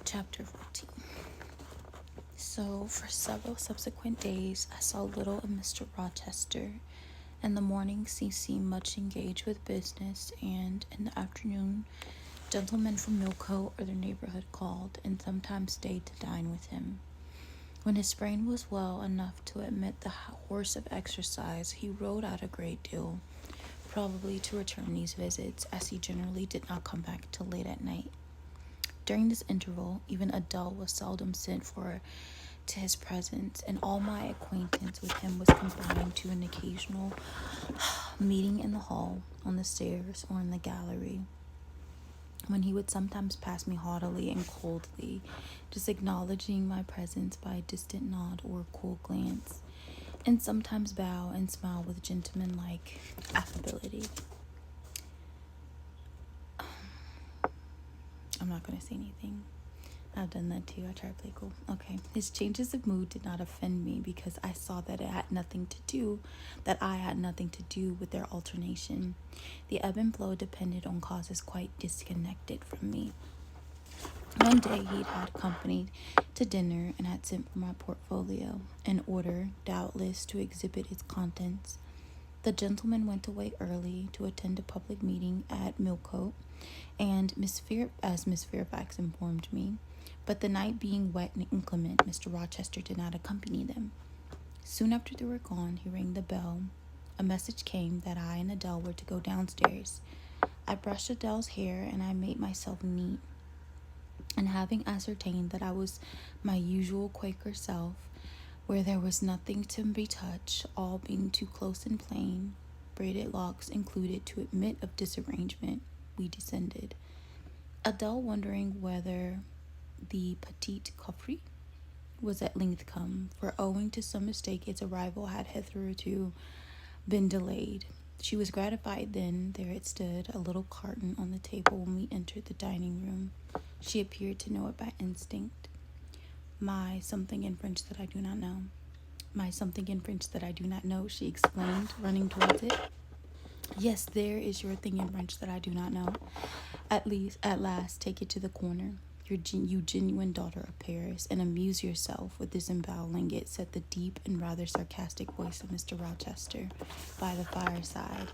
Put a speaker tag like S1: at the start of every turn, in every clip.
S1: Chapter 14. So, for several subsequent days, I saw little of Mr. Rochester. In the mornings, he seemed much engaged with business, and in the afternoon, gentlemen from Millcote or the neighborhood called and sometimes stayed to dine with him. When his brain was well enough to admit the horse of exercise, he rode out a great deal, probably to return these visits, as he generally did not come back till late at night. During this interval, even Adele was seldom sent for to his presence, and all my acquaintance with him was confined to an occasional meeting in the hall, on the stairs, or in the gallery, when he would sometimes pass me haughtily and coldly, just acknowledging my presence by a distant nod or a cool glance, and sometimes bow and smile with gentlemanlike affability. I'm not going to say anything. I've done that too. I try to play cool. Okay. His changes of mood did not offend me because I saw that I had nothing to do with their alternation. The ebb and flow depended on causes quite disconnected from me. One day he'd had company to dinner and had sent for my portfolio, in order, doubtless, to exhibit its contents. The gentleman went away early to attend a public meeting at Millcote, and as Miss Fairfax informed me, but the night being wet and inclement, Mr. Rochester did not accompany them. Soon after they were gone, he rang the bell. A message came that I and Adele were to go downstairs. I brushed Adele's hair and I made myself neat, and having ascertained that I was my usual Quaker self, where there was nothing to be touched, all being too close and plain, braided locks included to admit of disarrangement, we descended. Adele wondering whether the petite coffre was at length come, for owing to some mistake its arrival had hitherto been delayed. She was gratified then. There it stood, a little carton on the table when we entered the dining room. She appeared to know it by instinct. My something in French that I do not know. My something in French that I do not know, she exclaimed, running towards it. Yes, there is your thing in French that I do not know. At last, take it to the corner. You genuine daughter of Paris, and amuse yourself with disemboweling it, said the deep and rather sarcastic voice of Mr. Rochester by the fireside.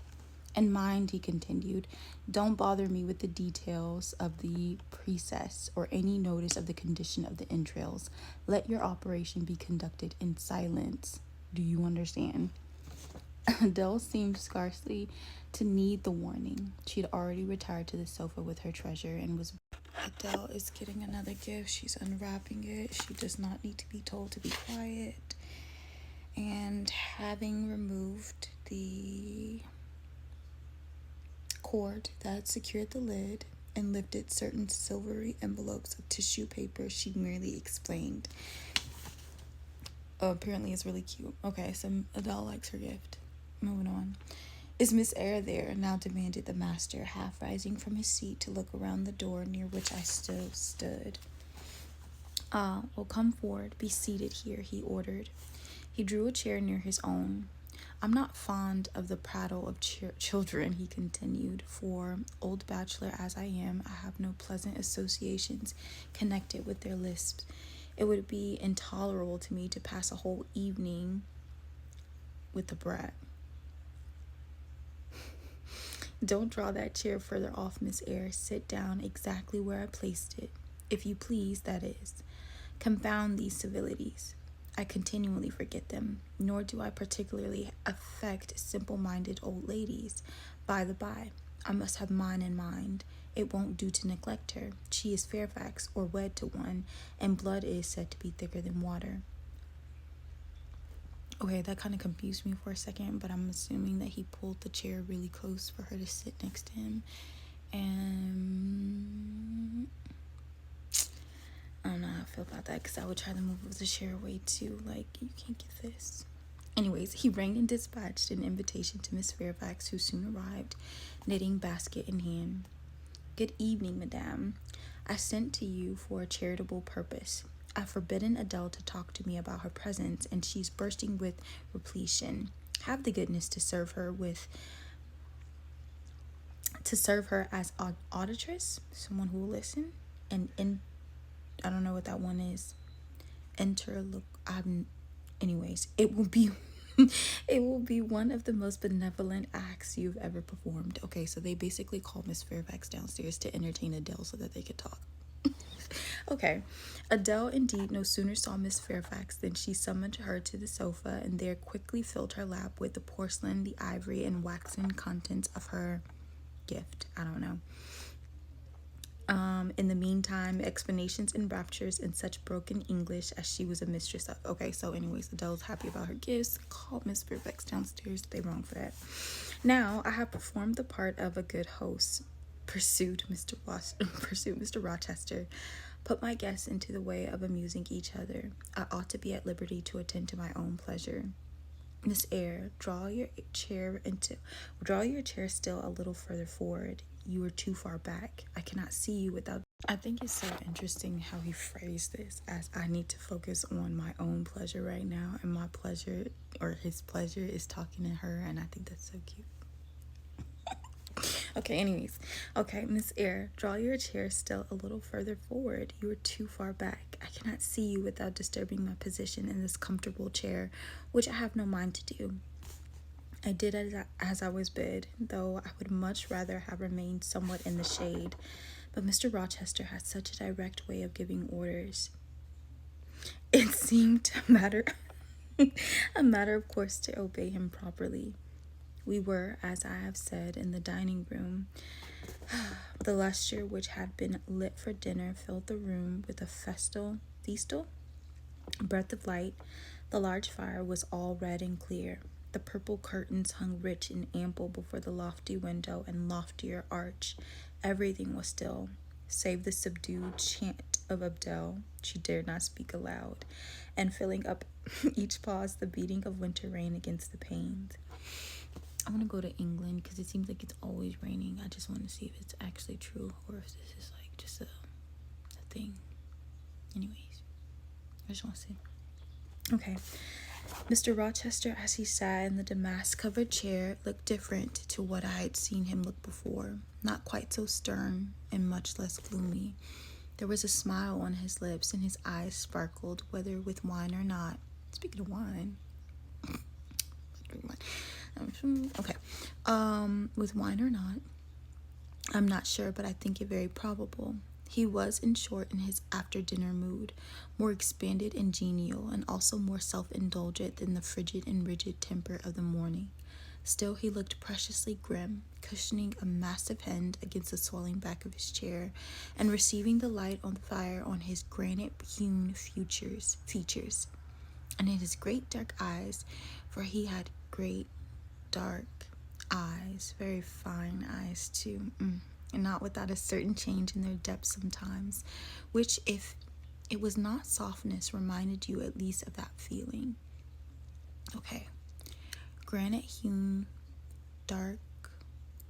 S1: And mind, he continued, don't bother me with the details of the process or any notice of the condition of the entrails. Let your operation be conducted in silence. Do you understand? Adele seemed scarcely to need the warning. She had already retired to the sofa with her treasure and was... Adele is getting another gift. She's unwrapping it. She does not need to be told to be quiet. And having removed the cord that secured the lid and lifted certain silvery envelopes of tissue paper, she merely explained. Oh, apparently it's really cute. Okay, so Adele likes her gift. Moving on. Is Miss Eyre there? Now demanded the master, half rising from his seat to look around the door near which I still stood. Well, come forward. Be seated here, he ordered. He drew a chair near his own. I'm not fond of the prattle of children, he continued, for, old bachelor as I am, I have no pleasant associations connected with their lisps. It would be intolerable to me to pass a whole evening with a brat. Don't draw that chair further off, Miss Eyre. Sit down exactly where I placed it, if you please, that is. Confound these civilities. I continually forget them, nor do I particularly affect simple-minded old ladies. By the by, I must have mine in mind. It won't do to neglect her. She is Fairfax, or wed to one, and blood is said to be thicker than water. Okay, that kind of confused me for a second, but I'm assuming that he pulled the chair really close for her to sit next to him. And I don't know how I feel about that, because I would try to move the chair away too. Like, you can't get this. Anyways, he rang and dispatched an invitation to Miss Fairfax, who soon arrived, knitting basket in hand. Good evening, madame. I sent to you for a charitable purpose. I've forbidden Adele to talk to me about her presents, and she's bursting with repletion. Have the goodness to serve her as auditress, someone who will listen, and I don't know what that one is. Interlook. Anyways, it will be it will be one of the most benevolent acts you've ever performed. Okay, so they basically called Miss Fairfax downstairs to entertain Adele so that they could talk. Okay, Adele indeed no sooner saw Miss Fairfax than she summoned her to the sofa and there quickly filled her lap with the porcelain, the ivory, and waxen contents of her gift. I don't know. In the meantime, explanations and raptures in such broken English as she was a mistress of. Okay, so anyways, Adele's happy about her gifts, called Miss Fairfax downstairs. They wrong for that. Now I have performed the part of a good host, pursued Mr. Rochester, put my guests into the way of amusing each other. I ought to be at liberty to attend to my own pleasure. Miss Eyre, draw your chair still a little further forward. You are too far back. I cannot see you without. I think it's so interesting how he phrased this as I need to focus on my own pleasure right now, and my pleasure or his pleasure is talking to her, and I think that's so cute. Okay, anyways. Okay, Miss Eyre, draw your chair still a little further forward. You are too far back. I cannot see you without disturbing my position in this comfortable chair, which I have no mind to do. I did as I was bid, though I would much rather have remained somewhat in the shade. But Mr. Rochester had such a direct way of giving orders. It seemed a matter of course to obey him properly. We were, as I have said, in the dining room. The lustre which had been lit for dinner filled the room with a festal breath of light. The large fire was all red and clear. The purple curtains hung rich and ample before the lofty window and loftier arch. Everything was still, save the subdued chant of Adele. She dared not speak aloud, and filling up each pause the beating of winter rain against the panes. I want to go to England because it seems like it's always raining. I just want to see if it's actually true or if this is like just a thing. Anyways, I just want to see. Okay. Mr. Rochester, as he sat in the damask-covered chair, looked different to what I had seen him look before. Not quite so stern and much less gloomy. There was a smile on his lips and his eyes sparkled, whether with wine or not. Speaking of wine. Okay. With wine or not, I'm not sure, but I think it very probable. He was, in short, in his after-dinner mood, more expanded and genial, and also more self-indulgent than the frigid and rigid temper of the morning. Still, he looked preciously grim, cushioning a massive hand against the swelling back of his chair, and receiving the light on the fire on his granite-hewn features, and in his great dark eyes, for he had great dark eyes, very fine eyes too, and not without a certain change in their depth sometimes, which, if it was not softness, reminded you at least of that feeling. Okay. Granite-hewn, dark,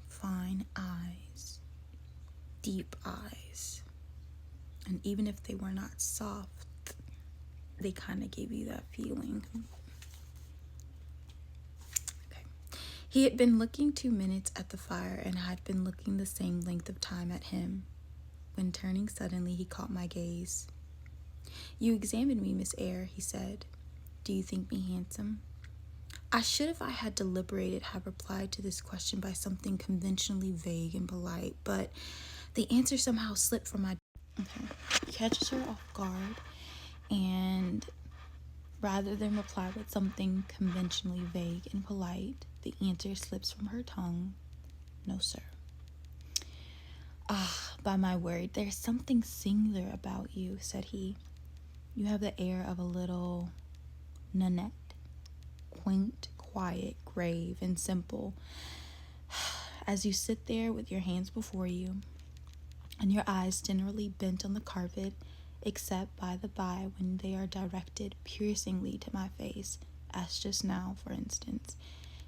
S1: fine eyes, deep eyes, and even if they were not soft, they kind of gave you that feeling. He had been looking 2 minutes at the fire, and I had been looking the same length of time at him, when turning suddenly he caught my gaze. You examined me, Miss Eyre, he said. Do you think me handsome? I should, if I had deliberated, have replied to this question by something conventionally vague and polite, but the answer somehow slipped from my... Okay. He catches her off guard, and rather than reply with something conventionally vague and polite, the answer slips from her tongue. No, sir. Ah, by my word, there's something singular about you, said he. You have the air of a little nunette, quaint, quiet, grave, and simple. As you sit there with your hands before you, and your eyes generally bent on the carpet, except by the by when they are directed piercingly to my face, as just now, for instance.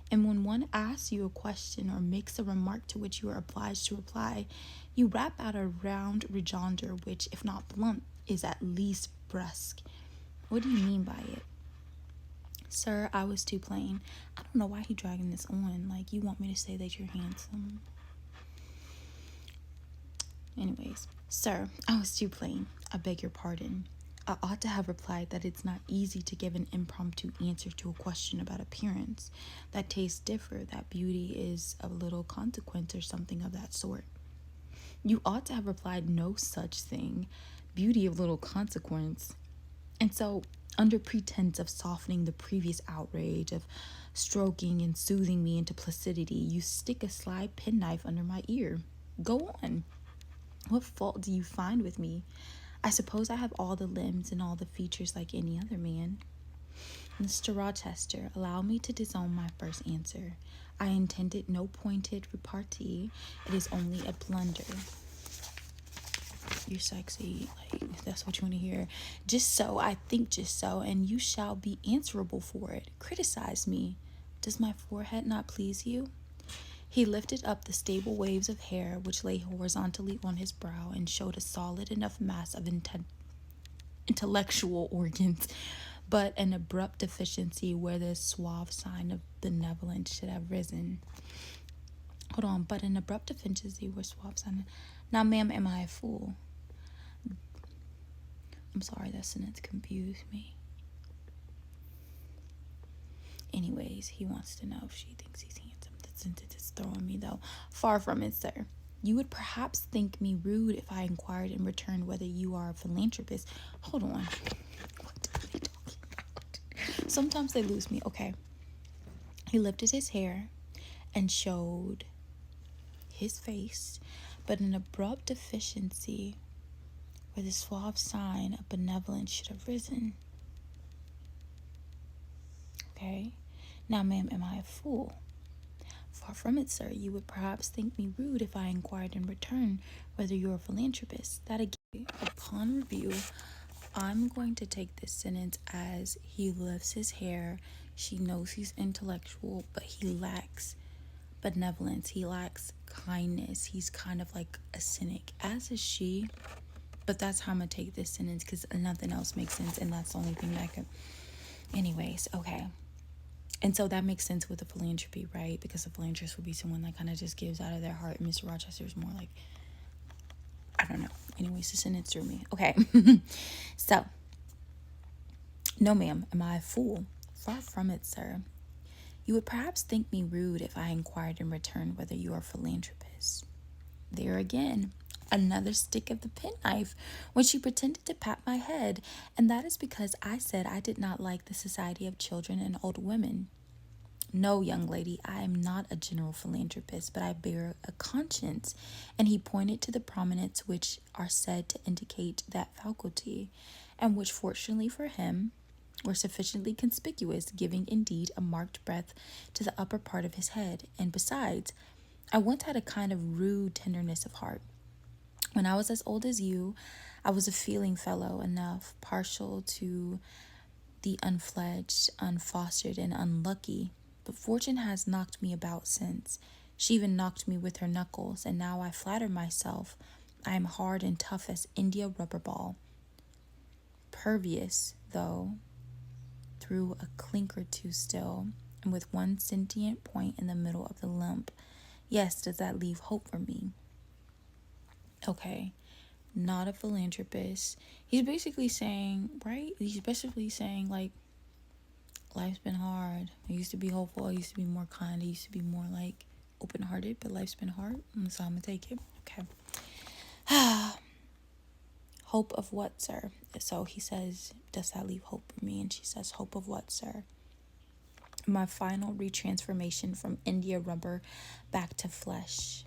S1: And when one asks you a question or makes a remark to which you are obliged to reply, you rap out a round rejoinder which, if not blunt, is at least brusque. What do you mean by it? Sir, I was too plain. I don't know why he dragging this on. Like, you want me to say that you're handsome? Anyways, sir, I was too plain. I beg your pardon. I ought to have replied that it's not easy to give an impromptu answer to a question about appearance, that tastes differ, that beauty is of little consequence, or something of that sort. You ought to have replied no such thing, beauty of little consequence. And so, under pretense of softening the previous outrage, of stroking and soothing me into placidity, you stick a sly penknife under my ear. Go on. What fault do you find with me? I suppose I have all the limbs and all the features like any other man. Mr. Rochester, allow me to disown my first answer. I intended no pointed repartee. It is only a blunder. You're sexy, like that's what you want to hear. Just so, I think just so, and you shall be answerable for it. Criticize me. Does my forehead not please you? He lifted up the stable waves of hair which lay horizontally on his brow and showed a solid enough mass of intellectual organs, but an abrupt deficiency where the suave sign of benevolence should have risen. Hold on, but an abrupt deficiency where suave sign. Now, ma'am, am I a fool? I'm sorry, that sentence confused me. Anyways, he wants to know if she thinks he's handsome. The sentence is throwing me, though. Far from it, sir. You would perhaps think me rude if I inquired in return whether you are a philanthropist. Hold on. What are they talking about? Sometimes they lose me. Okay. He lifted his hair and showed his face, but an abrupt deficiency where the suave sign of benevolence should have risen. Okay. Now, ma'am, am I a fool? Far from it, sir. You would perhaps think me rude if I inquired in return whether you're a philanthropist. That again, upon review, I'm going to take this sentence as he lifts his hair. She knows he's intellectual, but he lacks benevolence. He lacks kindness. He's kind of like a cynic, as is she. But that's how I'm going to take this sentence because nothing else makes sense. And that's the only thing that could. Anyways, okay. And so that makes sense with the philanthropy, right? Because a philanthropist would be someone that kind of just gives out of their heart. And Mr. Rochester is more like, I don't know. Anyways, the sentence threw me. Okay. So, no, ma'am, am I a fool? Far from it, sir. You would perhaps think me rude if I inquired in return whether you are a philanthropist. There again, another stick of the penknife when she pretended to pat my head, and that is because I said I did not like the society of children and old women. No, young lady, I am not a general philanthropist, but I bear a conscience. And he pointed to the prominents which are said to indicate that faculty, and which, fortunately for him, were sufficiently conspicuous, giving indeed a marked breadth to the upper part of his head. And besides, I once had a kind of rude tenderness of heart. When I was as old as you, I was a feeling fellow enough, partial to the unfledged, unfostered, and unlucky. But fortune has knocked me about since. She even knocked me with her knuckles, and now I flatter myself I am hard and tough as India rubber ball. Pervious, though, through a clink or two still, and with one sentient point in the middle of the lump. Yes, does that leave hope for me? Okay, not a philanthropist. He's basically saying, right? He's basically saying, like, life's been hard. I used to be hopeful. I used to be more kind. I used to be more, like, open-hearted, but life's been hard, and so I'm gonna take it. Okay. Hope of what, sir? So he says, does that leave hope for me? And she says, hope of what, sir? My final retransformation from India rubber back to flesh.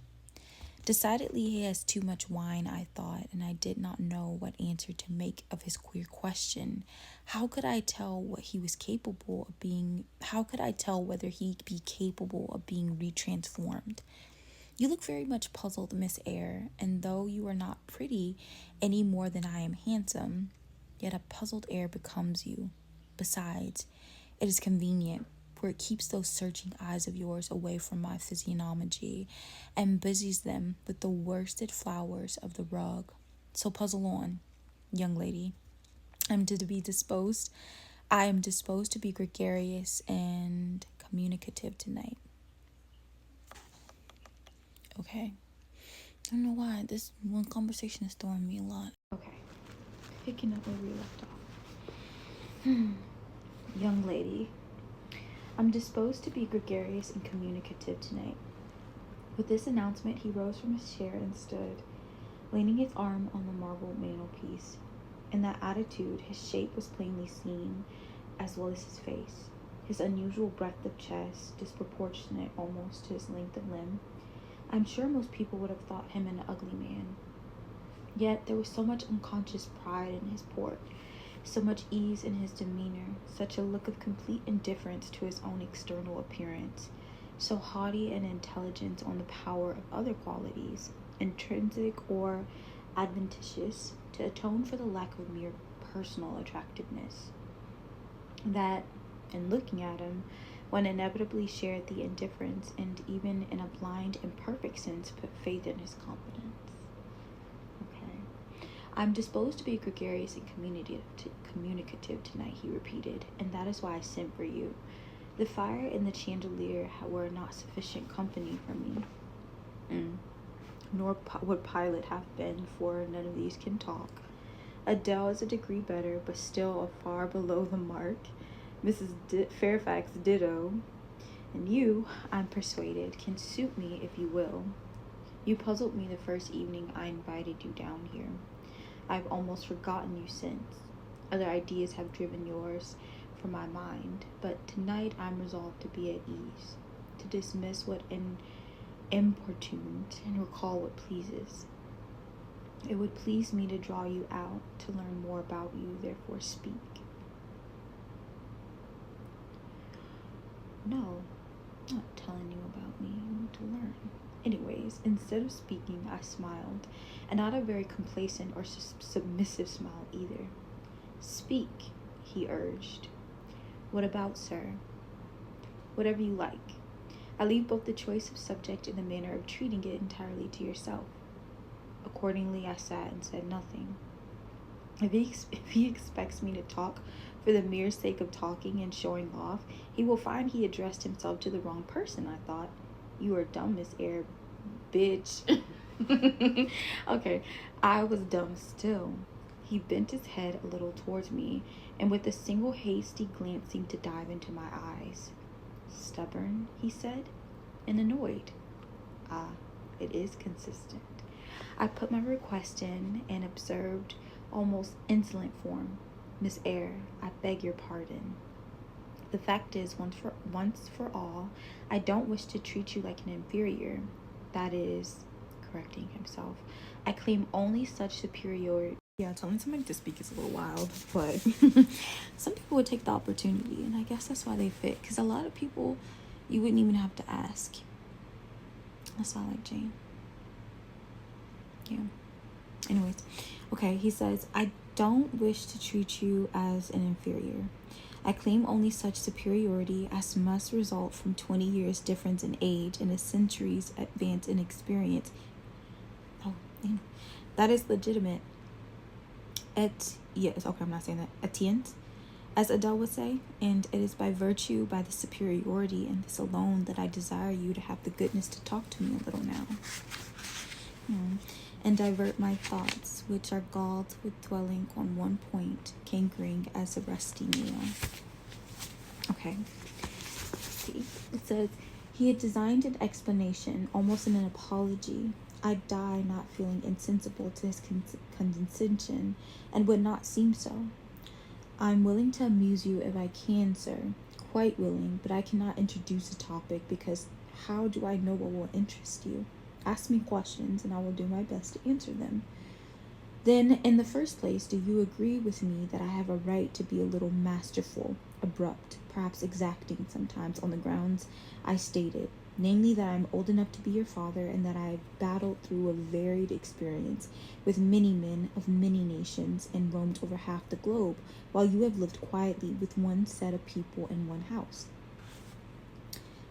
S1: Decidedly, he has too much wine, I thought, and I did not know what answer to make of his queer question. How could I tell what he was capable of being? How could I tell whether he'd be capable of being retransformed? You look very much puzzled, Miss Eyre, and though you are not pretty any more than I am handsome, yet a puzzled air becomes you. Besides, it is convenient, for it keeps those searching eyes of yours away from my physiognomy and busies them with the worsted flowers of the rug. So puzzle on, young lady. I am disposed to be gregarious and communicative tonight. Okay. I don't know why this one conversation is throwing me a lot. Okay. picking up where we left off. Young lady, I'm disposed to be gregarious and communicative tonight. With this announcement, he rose from his chair and stood, leaning his arm on the marble mantelpiece. In that attitude, his shape was plainly seen, as well as his face. His unusual breadth of chest, disproportionate almost to his length of limb. I'm sure most people would have thought him an ugly man. Yet there was so much unconscious pride in his port, so much ease in his demeanor, such a look of complete indifference to his own external appearance, so haughty an intelligence on the power of other qualities, intrinsic or adventitious, to atone for the lack of mere personal attractiveness, that, in looking at him, one inevitably shared the indifference and even in a blind and perfect sense put faith in his competence. Okay. I'm disposed to be gregarious and communicative tonight, he repeated, and that is why I sent for you. The fire and the chandelier were not sufficient company for me. Nor would Pilate have been, for none of these can talk. Adele is a degree better, but still far below the mark. Mrs. Fairfax ditto. And you, I'm persuaded, can suit me if you will. You puzzled me the first evening I invited you down here. I've almost forgotten you since. Other ideas have driven yours from my mind, but tonight I'm resolved to be at ease, to dismiss what importuned and recall what pleases. It would please me to draw you out, to learn more about you, therefore speak. No, I'm not telling you about me. You need to learn. Anyways, instead of speaking, I smiled, and not a very complacent or submissive smile either. Speak, he urged. What about, sir? Whatever you like. I leave both the choice of subject and the manner of treating it entirely to yourself. Accordingly, I sat and said nothing. If he expects me to talk for the mere sake of talking and showing off, he will find he addressed himself to the wrong person, I thought. You are dumb, Miss Eyre, bitch. Okay, I was dumb still. He bent his head a little towards me, and with a single hasty glance seemed to dive into my eyes. Stubborn, he said, and annoyed. Ah, it is consistent. I put my request in and observed almost insolent form. Miss Eyre, I beg your pardon. The fact is, once for all, I don't wish to treat you like an inferior. That is, correcting himself, I claim only such superiority. Yeah, telling somebody to speak is a little wild, but some people would take the opportunity, and I guess that's why they fit. Because a lot of people, you wouldn't even have to ask. That's why I like Jane. Yeah. Anyways, okay, he says, I don't wish to treat you as an inferior. I claim only such superiority as must result from 20 years difference in age and a century's advance in experience. Oh, man. That is legitimate. Yes, okay, I'm not saying that. Etienne, as Adele would say, and it is by virtue, by the superiority in this alone, that I desire you to have the goodness to talk to me a little now. And divert my thoughts, which are galled with dwelling on one point, cankering as a rusty nail. Okay. Let's see. It says, he had designed an explanation, almost in an apology. I die not feeling insensible to his condescension, and would not seem so. I'm willing to amuse you if I can, sir. Quite willing, but I cannot introduce a topic, because how do I know what will interest you? Ask me questions, and I will do my best to answer them. Then, in the first place, do you agree with me that I have a right to be a little masterful, abrupt, perhaps exacting sometimes on the grounds I stated, namely that I am old enough to be your father, and that I have battled through a varied experience with many men of many nations and roamed over half the globe, while you have lived quietly with one set of people in one house?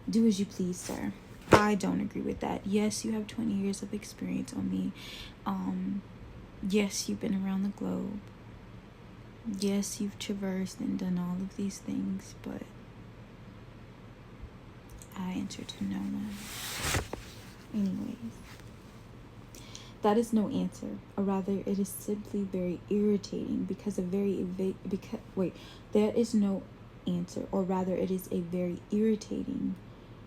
S1: Do as you please, sir. I don't agree with that. Yes, you have 20 years of experience on me. Yes, you've been around the globe. Yes, you've traversed and done all of these things, but I answer to no one. Anyways, That is no answer, or rather, it is simply very irritating because a very there is no answer, or rather, it is a very irritating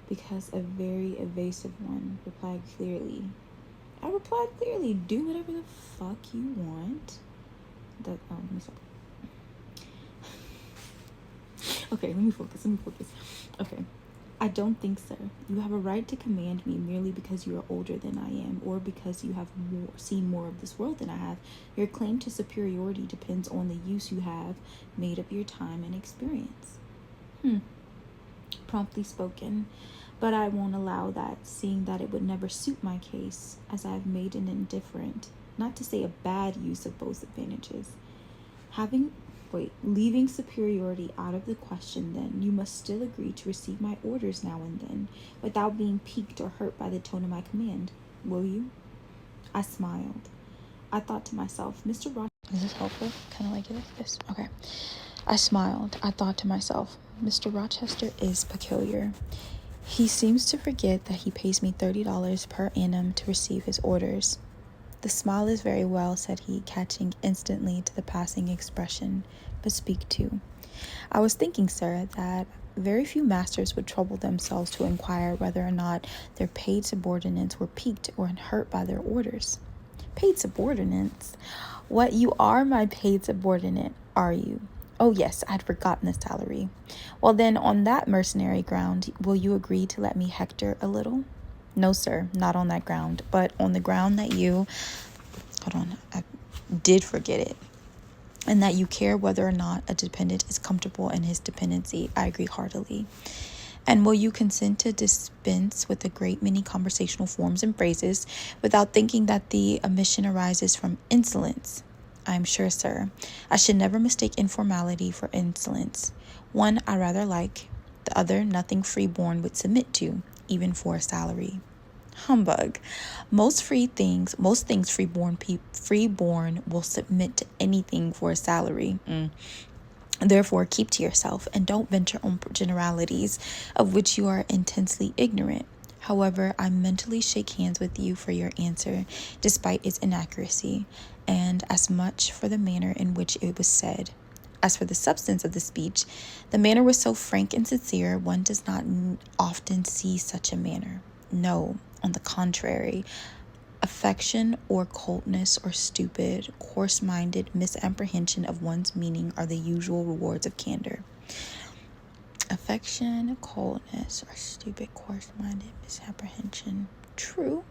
S1: because a very evasive one replied clearly. I replied clearly, do whatever the fuck you want. That let me stop. Okay, let me focus. Okay. I don't think, sir. You have a right to command me merely because you are older than I am, or because you have seen more of this world than I have. Your claim to superiority depends on the use you have made of your time and experience. Promptly spoken, but I won't allow that, seeing that it would never suit my case, as I have made an indifferent, not to say a bad use of both advantages. Leaving superiority out of the question, then, you must still agree to receive my orders now and then, without being piqued or hurt by the tone of my command. Will you? I smiled. I thought to myself, Mr. Rochester... Is this helpful? Kind of like it like this? Okay. I smiled. I thought to myself, Mr. Rochester is peculiar. He seems to forget that he pays me $30 per annum to receive his orders. The smile is very well, said he, catching instantly to the passing expression, but speak to. I was thinking, sir, that very few masters would trouble themselves to inquire whether or not their paid subordinates were piqued or hurt by their orders. Paid subordinates? What, you are my paid subordinate, are you? Oh, yes, I'd forgotten the salary. Well, then, on that mercenary ground, will you agree to let me hector a little? No, sir, not on that ground, but on the ground that you... Hold on, I did forget it. And that you care whether or not a dependent is comfortable in his dependency. I agree heartily. And will you consent to dispense with a great many conversational forms and phrases without thinking that the omission arises from insolence? I am sure, sir. I should never mistake informality for insolence. One I rather like, the other nothing freeborn would submit to, even for a salary. Humbug. Most things freeborn will submit to anything for a salary. Therefore, keep to yourself and don't venture on generalities of which you are intensely ignorant. However, I mentally shake hands with you for your answer, despite its inaccuracy, and as much for the manner in which it was said. As for the substance of the speech, the manner was so frank and sincere, one does not often see such a manner. No, on the contrary, affection or coldness or stupid, coarse-minded misapprehension of one's meaning are the usual rewards of candor. Affection, coldness, or stupid, coarse-minded misapprehension. True.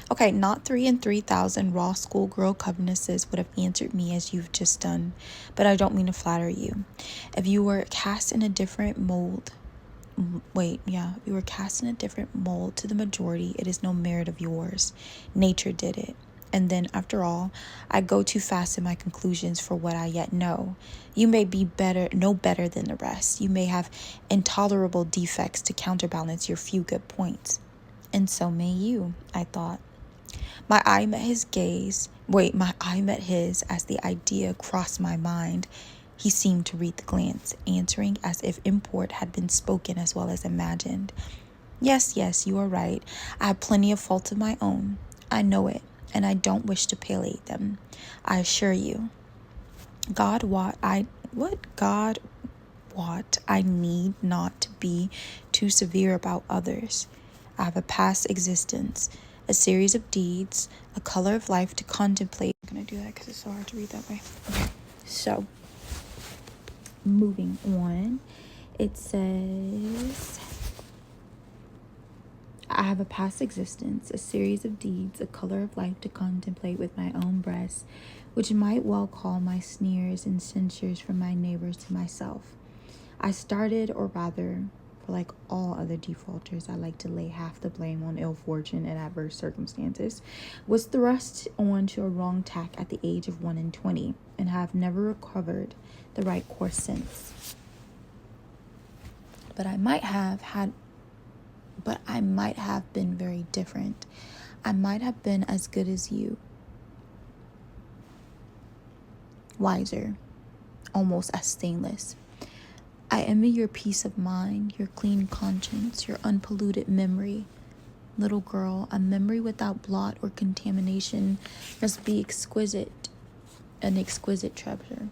S1: Okay, not 3 and 3,000 raw schoolgirl governesses would have answered me as you've just done, but I don't mean to flatter you. If you were cast in a different mold to the majority, it is no merit of yours. Nature did it. And then, after all, I go too fast in my conclusions for what I yet know. You may be no better than the rest. You may have intolerable defects to counterbalance your few good points. And so may you, I thought. My eye met his as the idea crossed my mind. He seemed to read the glance, answering as if import had been spoken as well as imagined. Yes, you are right. I have plenty of faults of my own. I know it, and I don't wish to palliate them. I assure you. God wot, I need not to be too severe about others. I have a past existence, a series of deeds, a color of life to contemplate. I'm going to do that because it's so hard to read that way. Okay, so moving on, it says, I have a past existence, a series of deeds, a color of life to contemplate with my own breast, which might well call my sneers and censures from my neighbors to myself. I started, or rather, for like all other defaulters, I like to lay half the blame on ill fortune and adverse circumstances, was thrust on to a wrong tack at the age of 21, and have never recovered the right course since. But I might have been very different. I might have been as good as you. Wiser, almost as stainless. I envy your peace of mind, your clean conscience, your unpolluted memory. Little girl, a memory without blot or contamination must be exquisite, an exquisite treasure,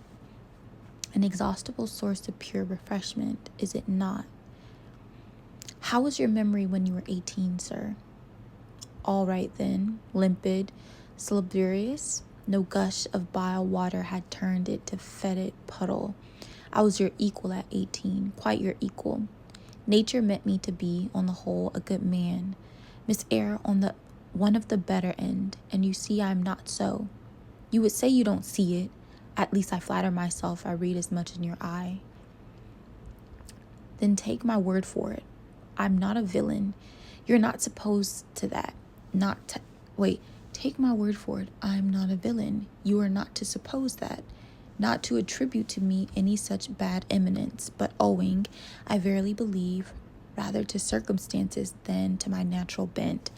S1: an inexhaustible source of pure refreshment, is it not? How was your memory when you were 18, sir? All right then, limpid, salubrious, no gush of bile water had turned it to fetid puddle. I was your equal at 18, quite your equal. Nature meant me to be, on the whole, a good man. Miss Eyre on the one of the better end, and you see I am not so. You would say you don't see it. At least I flatter myself I read as much in your eye. Then take my word for it. I'm not a villain. You're not supposed to that. Take my word for it. I'm not a villain. You are not to suppose that. Not to attribute to me any such bad eminence, but owing, I verily believe, rather to circumstances than to my natural bent.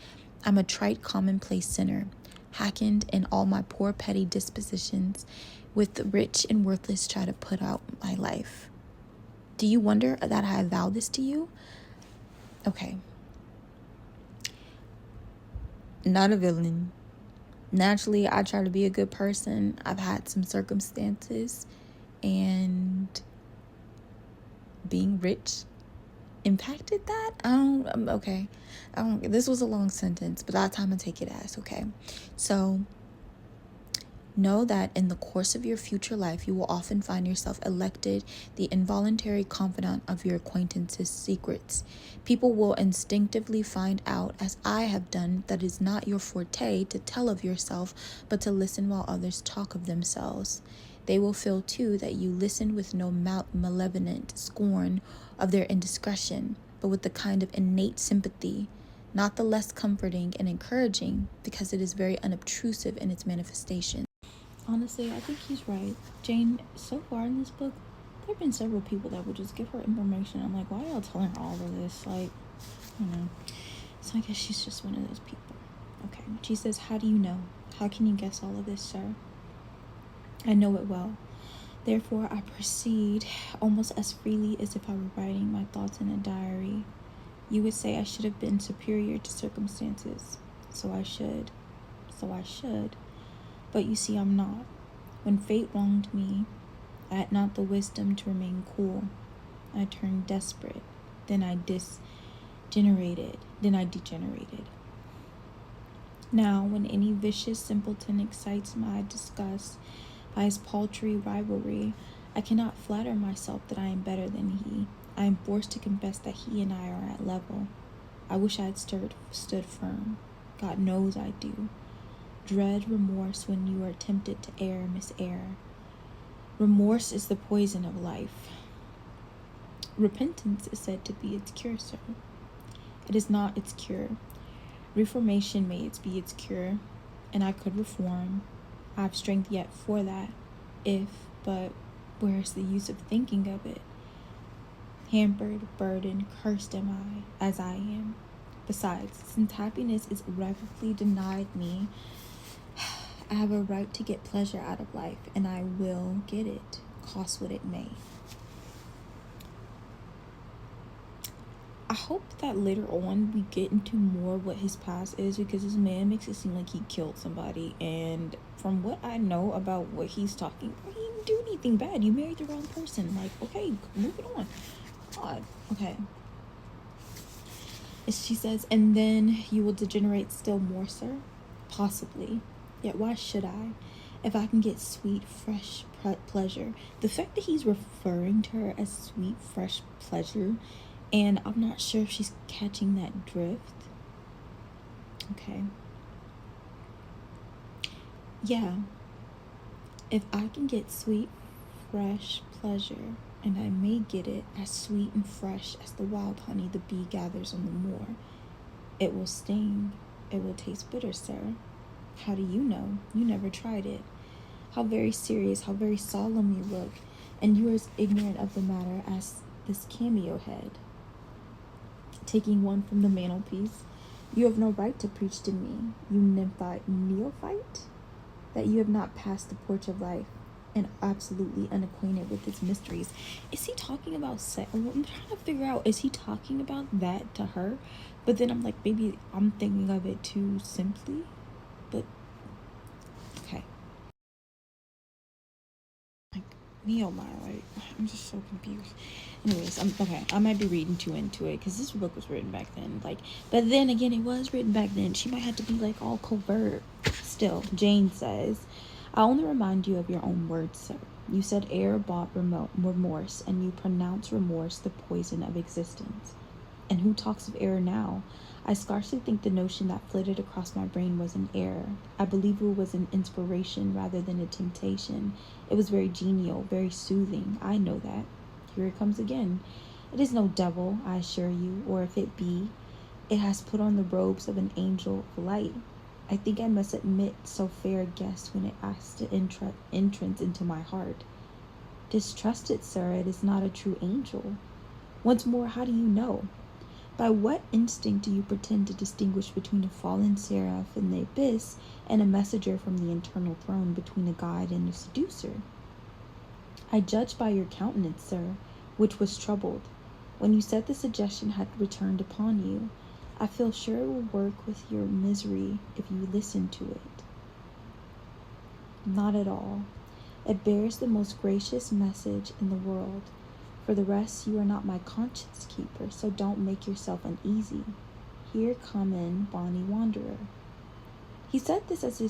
S1: I'm a trite, commonplace sinner, hackened in all my poor petty dispositions, with the rich and worthless try to put out my life. Do you wonder that I vow this to you? Okay. Not a villain. Naturally, I try to be a good person. I've had some circumstances, and being rich impacted that. This was a long sentence, but that's how I'm gonna take it as, okay? So, know that in the course of your future life, you will often find yourself elected the involuntary confidant of your acquaintances' secrets. People will instinctively find out, as I have done, that it is not your forte to tell of yourself, but to listen while others talk of themselves. They will feel, too, that you listen with no malevolent scorn of their indiscretion, but with the kind of innate sympathy, not the less comforting and encouraging, because it is very unobtrusive in its manifestation. Honestly, I think he's right. Jane, so far in this book, there have been several people that would just give her information. I'm like, why are y'all telling her all of this? Like, So I guess she's just one of those people. Okay. She says, how do you know? How can you guess all of this, sir? I know it well. Therefore, I proceed almost as freely as if I were writing my thoughts in a diary. You would say I should have been superior to circumstances. So I should. But you see, I'm not. When fate wronged me, I had not the wisdom to remain cool. I turned desperate. Then I degenerated. Now, when any vicious simpleton excites my disgust by his paltry rivalry, I cannot flatter myself that I am better than he. I am forced to confess that he and I are at level. I wish I had stood firm. God knows I do. Dread remorse when you are tempted to err, Miss Eyre. Remorse is the poison of life. Repentance is said to be its cure, sir. It is not its cure. Reformation may be its cure, and I could reform. I have strength yet for that, but where is the use of thinking of it? Hampered, burdened, cursed am I, as I am. Besides, since happiness is irrevocably denied me, I have a right to get pleasure out of life, and I will get it, cost what it may. I hope that later on we get into more what his past is, because this man makes it seem like he killed somebody, and from what I know about what he's talking about, he didn't do anything bad. You married the wrong person. Like, okay, moving on. God, okay. She says, and then you will degenerate still more, sir? Possibly. Yet why should I? If I can get sweet, fresh pleasure. The fact that he's referring to her as sweet, fresh pleasure, and I'm not sure if she's catching that drift. Okay. Yeah. If I can get sweet, fresh pleasure, and I may get it as sweet and fresh as the wild honey the bee gathers on the moor, it will sting. It will taste bitter, sir. How do you know? You never tried it. How very serious, how very solemn you look, and you are as ignorant of the matter as this cameo head. Taking one from the mantelpiece, you have no right to preach to me, you neophyte, that you have not passed the porch of life. and absolutely unacquainted with its mysteries. Is he talking about sex? I'm trying to figure out, is he talking about that to her? But then I'm like, maybe I'm thinking of it too simply. But okay. Like, me, oh my, like, I'm just so confused. Anyways, okay. I might be reading too into it because this book was written back then. Like, but then again, it was written back then. She might have to be like all covert. Still, Jane says, I only remind you of your own words, sir. You said air bought remorse, and you pronounce remorse the poison of existence. And who talks of error now? I scarcely think the notion that flitted across my brain was an error. I believe it was an inspiration rather than a temptation. It was very genial, very soothing. I know that. Here it comes again. It is no devil, I assure you, or if it be, it has put on the robes of an angel of light. I think I must admit so fair a guess when it asked to entrance into my heart. Distrust it, sir, it is not a true angel. Once more, how do you know? By what instinct do you pretend to distinguish between a fallen seraph in the abyss and a messenger from the eternal throne, between a guide and a seducer? I judge by your countenance, sir, which was troubled. When you said the suggestion had returned upon you, I feel sure it will work with your misery if you listen to it. Not at all. It bears the most gracious message in the world. For the rest, you are not my conscience keeper, so don't make yourself uneasy. Here come in, bonny wanderer. He said this as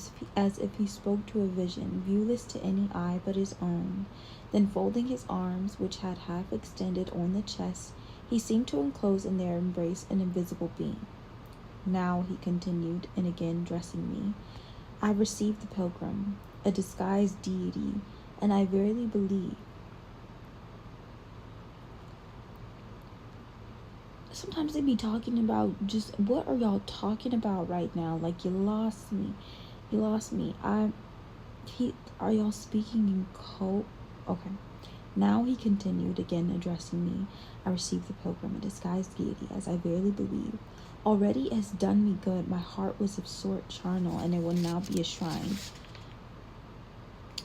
S1: if he spoke to a vision, viewless to any eye but his own. Then folding his arms, which had half extended on the chest, he seemed to enclose in their embrace an invisible being. Now, he continued, and again addressing me, I received the pilgrim, a disguised deity, and I verily believe. Sometimes they be talking about just, what are y'all talking about right now? Like, you lost me. You lost me. Are y'all speaking in code? Okay. Now, he continued, again addressing me, I received the pilgrim, a disguised deity, as I verily believe. Already it has done me good. My heart was of sort charnel, and it will now be a shrine.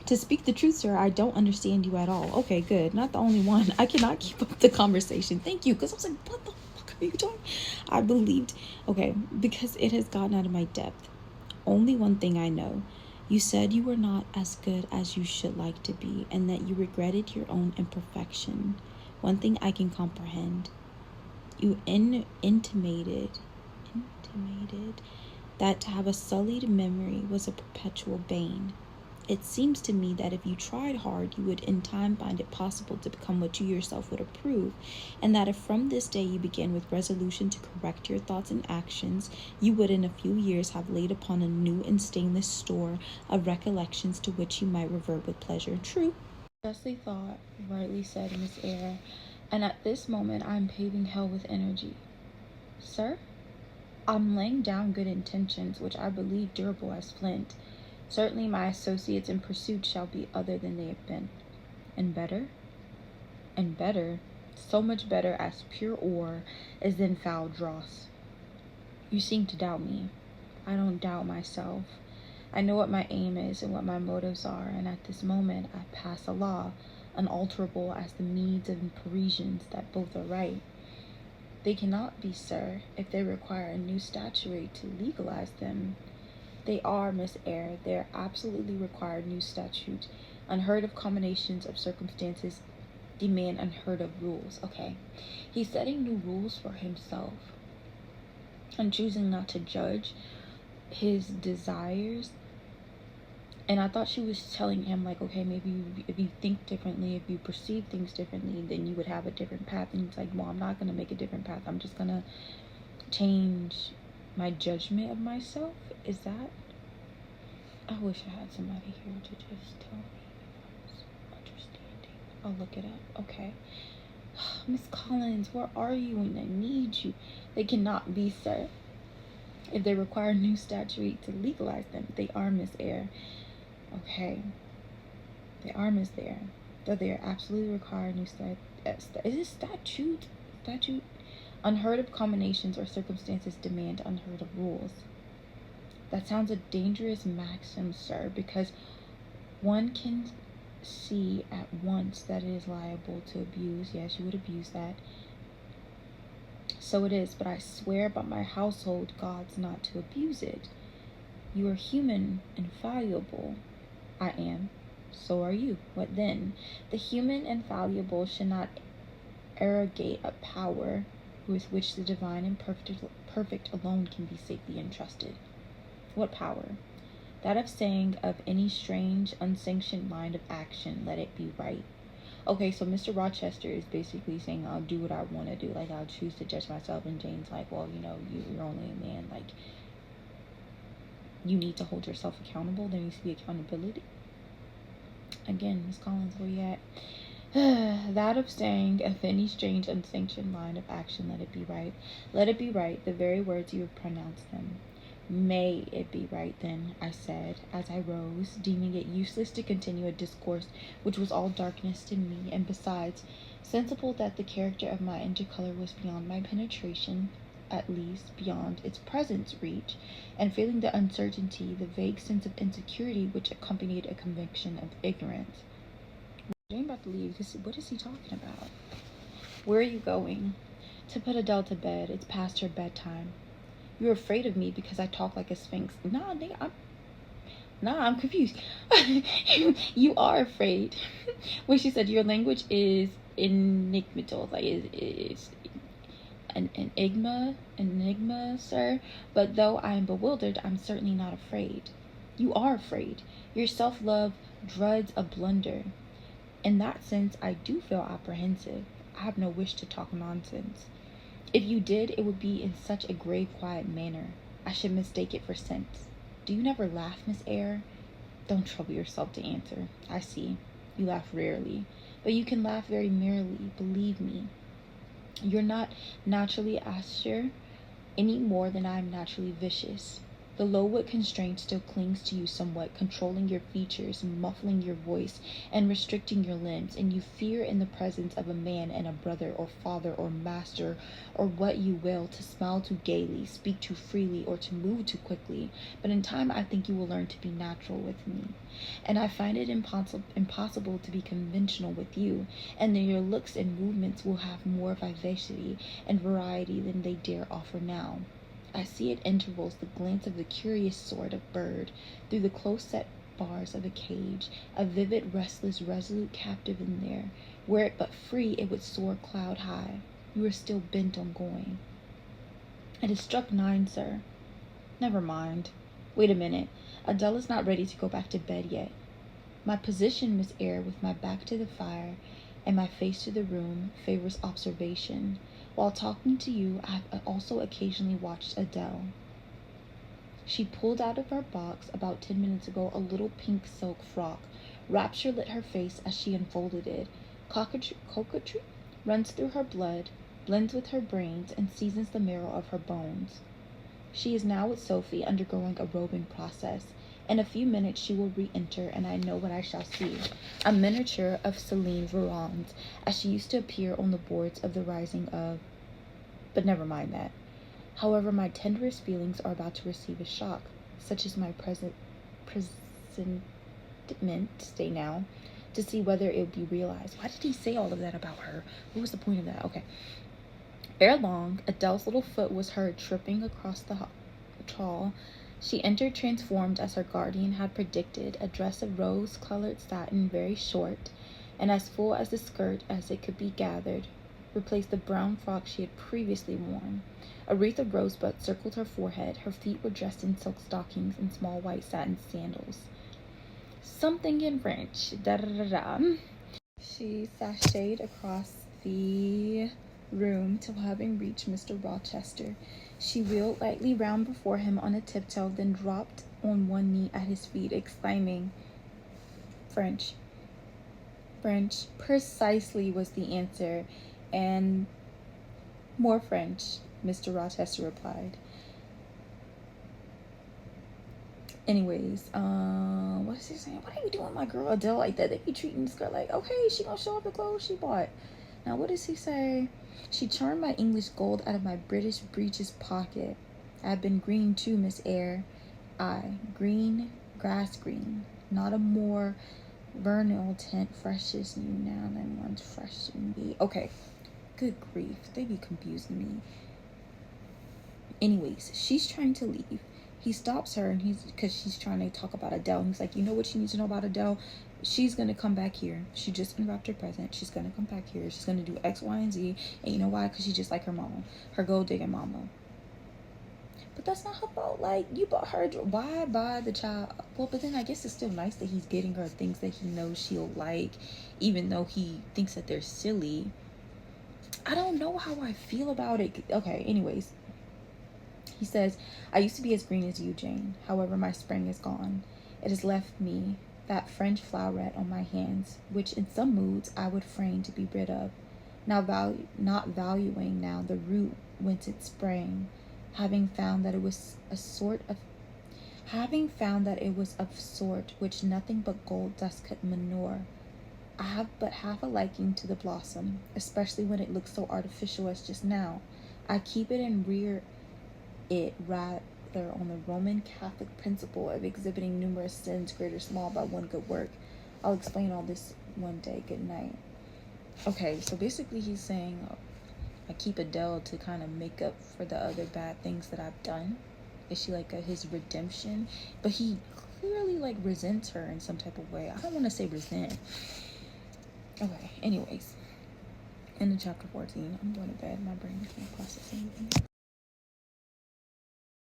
S1: To speak the truth, sir, I don't understand you at all. Okay, good. Not the only one. I cannot keep up the conversation. Thank you. Because I was like, what the fuck are you doing? I believed. Okay, because it has gotten out of my depth. Only one thing I know. You said you were not as good as you should like to be, and that you regretted your own imperfection. One thing I can comprehend. You intimated that to have a sullied memory was a perpetual bane. It seems to me that if you tried hard, you would in time find it possible to become what you yourself would approve, and that if from this day you began with resolution to correct your thoughts and actions, you would in a few years have laid upon a new and stainless store of recollections to which you might revert with pleasure. True. Justly thought, rightly said, Miss Eyre, and at this moment I am paving hell with energy. Sir? I'm laying down good intentions, which I believe durable as flint. Certainly my associates in pursuit shall be other than they have been. And better? And better, so much better as pure ore is than foul dross. You seem to doubt me. I don't doubt myself. I know what my aim is and what my motives are, and at this moment I pass a law, unalterable as the Medes and Parisians, that both are right. They cannot be, sir, if they require a new statute to legalize them. They are, Miss Eyre, there absolutely required new statutes. Unheard of combinations of circumstances demand unheard of rules. Okay. He's setting new rules for himself and choosing not to judge his desires. And I thought she was telling him, like, okay, maybe if you think differently, if you perceive things differently, then you would have a different path. And he's like, well, I'm not going to make a different path. I'm just going to change my judgment of myself. Is that? I wish I had somebody here to just tell me if I was understanding. I'll look it up. Okay. Miss Collins, where are you when I need you? They cannot be, sir. If they require a new statute to legalize them, they are, Miss Eyre. Okay. They are, Miss Eyre. Though they are absolutely required new statute. Is it statute? Statute? Unheard of combinations or circumstances demand unheard of rules. That sounds a dangerous maxim, sir, because one can see at once that it is liable to abuse. Yes, you would abuse that. So it is, but I swear by my household gods not to abuse it. You are human and fallible. I am. So are you. What then? The human and fallible should not arrogate a power with which the divine and perfect alone can be safely entrusted. What power? That of saying of any strange, unsanctioned line of action, let it be right. Okay, so Mr. Rochester is basically saying I'll do what I want to do. Like, I'll choose to judge myself. And Jane's like, well, you're only a man. Like, you need to hold yourself accountable. There needs to be accountability. Again, Miss Collins, where you at? That of saying, of any strange, unsanctioned line of action, let it be right. Let it be right, the very words you have pronounced them. May it be right, then, I said, as I rose, deeming it useless to continue a discourse which was all darkness to me, and besides, sensible that the character of my intercolour was beyond my penetration, at least beyond its present reach, and feeling the uncertainty, the vague sense of insecurity which accompanied a conviction of ignorance. I'm about to leave. What is he talking about? Where are you going? To put Adele to bed. It's past her bedtime. You're afraid of me because I talk like a sphinx. Nah, nigga, I'm confused. You are afraid. When she said your language is enigmatal, like it's an enigma, sir. But though I am bewildered, I'm certainly not afraid. You are afraid. Your self-love dreads a blunder. In that sense, I do feel apprehensive. I have no wish to talk nonsense. If you did, it would be in such a grave, quiet manner. I should mistake it for sense. Do you never laugh, Miss Eyre? Don't trouble yourself to answer. I see. You laugh rarely. But you can laugh very merrily, believe me. You're not naturally austere any more than I am naturally vicious. The low-wit constraint still clings to you somewhat, controlling your features, muffling your voice, and restricting your limbs, and you fear in the presence of a man and a brother or father or master or what you will to smile too gaily, speak too freely, or to move too quickly. But in time I think you will learn to be natural with me. And I find it impossible to be conventional with you, and then your looks and movements will have more vivacity and variety than they dare offer now. I see at intervals the glance of the curious sort of bird through the close-set bars of a cage, a vivid, restless, resolute captive in there. Were it but free, it would soar cloud high. You are still bent on going. It has struck 9, sir. Never mind. Wait a minute. Adele is not ready to go back to bed yet. My position, Miss Eyre, with my back to the fire and my face to the room, favors observation. While talking to you, I have also occasionally watched Adele. She pulled out of her box about 10 minutes ago a little pink silk frock. Rapture lit her face as she unfolded it. Coquetry runs through her blood, blends with her brains, and seasons the marrow of her bones. She is now with Sophie, undergoing a robing process. In a few minutes she will re-enter, and I know what I shall see. A miniature of Celine Varens, as she used to appear on the boards of the rising of... But never mind that. However, my tenderest feelings are about to receive a shock, such as my presentiment, stay now, to see whether it will be realized. Why did he say all of that about her? What was the point of that? Okay. Ere long, Adele's little foot was heard tripping across the hall. She entered transformed as her guardian had predicted, a dress of rose-colored satin, very short, and as full as the skirt as it could be gathered, replaced the brown frock she had previously worn. A wreath of rosebuds circled her forehead. Her feet were dressed in silk stockings and small white satin sandals. Something in French. Da-da-da-da. She sashayed across the room till, having reached Mr. Rochester, she wheeled lightly round before him on a tiptoe, then dropped on one knee at his feet, exclaiming, French. French, precisely, was the answer, and more French, Mr. Rochester replied. Anyways, what is he saying? What are you doing, my girl Adele, like that? They be treating this girl like, okay, she gonna show off the clothes she bought. Now, what does he say? She charmed my English gold out of my British breeches pocket. I've been green too, Miss Eyre. Aye, green, grass green. Not a more Vernal tint, fresh as new now, then one's fresh in me. Okay, good grief, they be confusing me. Anyways, she's trying to leave. He stops her, and because she's trying to talk about Adele. And he's like, you know what you need to know about Adele? She's gonna come back here. She just unwrapped her present. She's gonna come back here. She's gonna do X, Y, and Z. And you know why? Because she's just like her mama, her gold digging mama. But that's not her fault. Like, you bought her. Why buy the child? Well, but then I guess it's still nice that he's getting her things that he knows she'll like, even though he thinks that they're silly. I don't know how I feel about it. Okay, anyways. He says, I used to be as green as you, Jane. However, my spring is gone. It has left me that French floweret on my hands, which in some moods I would fain to be rid of. Not valuing now the root whence it sprang, having found that it was of sort which nothing but gold dust could manure. I have but half a liking to the blossom, especially when it looks so artificial as just now. I keep it and rear it rather on the Roman Catholic principle of exhibiting numerous sins, great or small, by one good work. I'll explain all this one day. Good night. Okay, so basically he's saying, I keep Adele to kind of make up for the other bad things that I've done. Is she like his redemption? But he clearly like resents her in some type of way. I don't want to say resent. Okay, anyways. In the chapter 14, I'm going to bed. My brain can't process anything.